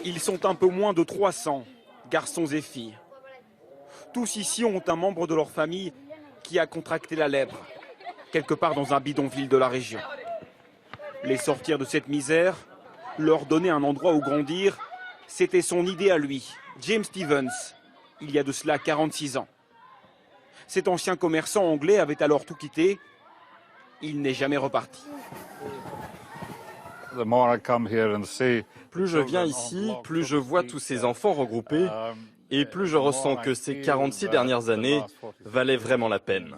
Ils sont un peu moins de 300, garçons et filles. Tous ici ont un membre de leur famille qui a contracté la lèpre, quelque part dans un bidonville de la région. Les sortir de cette misère, leur donner un endroit où grandir, c'était son idée à lui, James Stevens, il y a de cela 46 ans. Cet ancien commerçant anglais avait alors tout quitté. Il n'est jamais reparti. Plus je viens ici, plus je vois tous ces enfants regroupés et plus je ressens que ces 46 dernières années valaient vraiment la peine.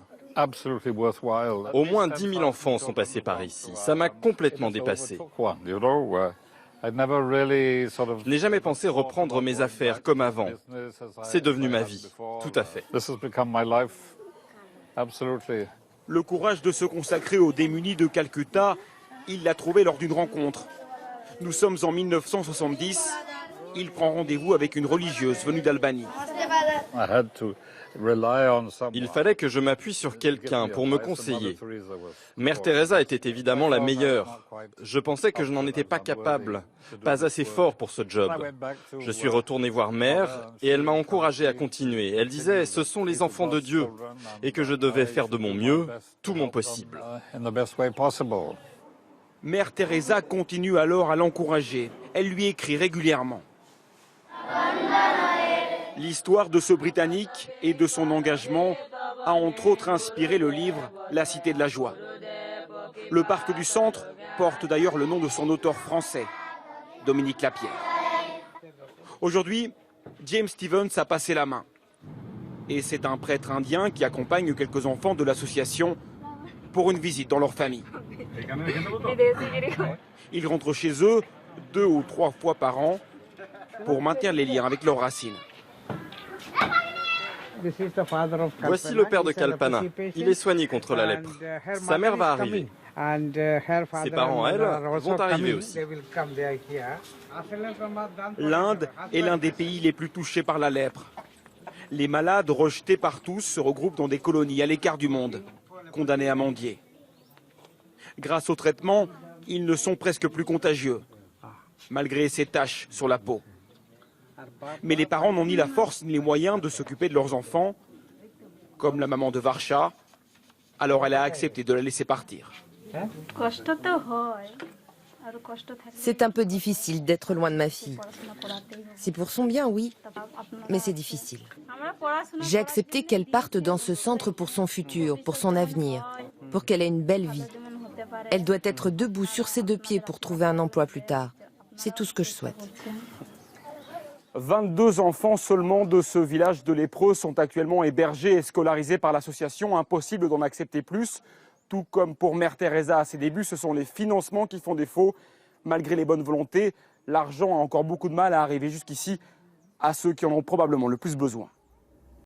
Au moins 10 000 enfants sont passés par ici. Ça m'a complètement dépassé. Je n'ai jamais pensé reprendre mes affaires comme avant. C'est devenu ma vie, tout à fait. Le courage de se consacrer aux démunis de Calcutta, il l'a trouvé lors d'une rencontre. Nous sommes en 1970. Il prend rendez-vous avec une religieuse venue d'Albanie. Il fallait que je m'appuie sur quelqu'un pour me conseiller. Mère Teresa était évidemment la meilleure. Je pensais que je n'en étais pas capable, pas assez fort pour ce job. Je suis retourné voir Mère et elle m'a encouragé à continuer. Elle disait, ce sont les enfants de Dieu et que je devais faire de mon mieux, tout mon possible. Mère Teresa continue alors à l'encourager. Elle lui écrit régulièrement. L'histoire de ce Britannique et de son engagement a entre autres inspiré le livre La Cité de la Joie. Le parc du Centre porte d'ailleurs le nom de son auteur français, Dominique Lapierre. Aujourd'hui, James Stevens a passé la main. Et c'est un prêtre indien qui accompagne quelques enfants de l'association pour une visite dans leur famille. Ils rentrent chez eux 2 ou 3 fois par an pour maintenir les liens avec leurs racines. Voici le père de Kalpana. Il est soigné contre la lèpre. Sa mère va arriver. Ses parents, elles, vont arriver aussi. L'Inde est l'un des pays les plus touchés par la lèpre. Les malades rejetés par tous se regroupent dans des colonies à l'écart du monde, condamnés à mendier. Grâce au traitement, ils ne sont presque plus contagieux, malgré ces taches sur la peau. Mais les parents n'ont ni la force ni les moyens de s'occuper de leurs enfants, comme la maman de Varsha. Alors elle a accepté de la laisser partir. C'est un peu difficile d'être loin de ma fille. C'est pour son bien, oui, mais c'est difficile. J'ai accepté qu'elle parte dans ce centre pour son futur, pour son avenir, pour qu'elle ait une belle vie. Elle doit être debout sur ses 2 pieds pour trouver un emploi plus tard. C'est tout ce que je souhaite. 22 enfants seulement de ce village de lépreux sont actuellement hébergés et scolarisés par l'association. Impossible d'en accepter plus. Tout comme pour Mère Teresa à ses débuts, ce sont les financements qui font défaut. Malgré les bonnes volontés, l'argent a encore beaucoup de mal à arriver jusqu'ici à ceux qui en ont probablement le plus besoin.